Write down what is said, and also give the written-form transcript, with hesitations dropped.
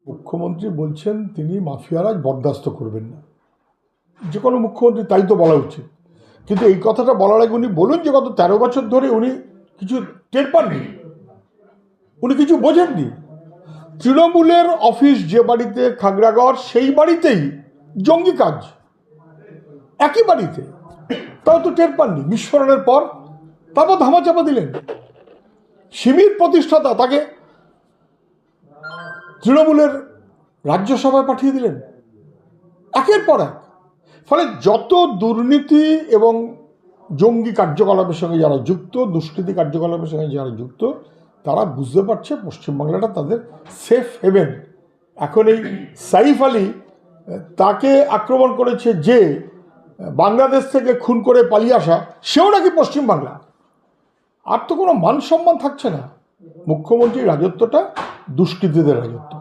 মুখ্যমন্ত্রী বলছেন তিনি মাফিয়ারাজ বরদাস্ত করবেন না। যে কোনো মুখ্যমন্ত্রী তাই তো বলা উচিত, কিন্তু এই কথাটা বলার আগে উনি বলুন যে গত 13 বছর ধরে উনি কিছু টের পাননি, উনি কিছু বোঝেননি। তৃণমূলের অফিস যে বাড়িতে খাগড়াগড়, সেই বাড়িতেই জঙ্গি কাজ, একই বাড়িতে, তাও তো টের পাননি। বিস্ফোরণের পর তারপর ধামাচাপা দিলেন। শিবির প্রতিষ্ঠাতা তাকে তৃণমূলের রাজ্যসভায় পাঠিয়ে দিলেন একের পর এক। ফলে যত দুর্নীতি এবং জঙ্গি কার্যকলাপের সঙ্গে যারা যুক্ত, দুষ্কৃতি কার্যকলাপের সঙ্গে যারা যুক্ত, তারা বুঝতে পারছে পশ্চিমবাংলাটা তাদের সেফ হেভেন। এখন এই সাইফ আলী তাকে আক্রমণ করেছে যে বাংলাদেশ থেকে খুন করে পালিয়ে আসা, সেও নাকি পশ্চিমবাংলা। আর তো কোনো মান সম্মান থাকছে না। মুখ্যমন্ত্রীর রাজত্বটা দুষ্কৃতীদের রাজত্ব।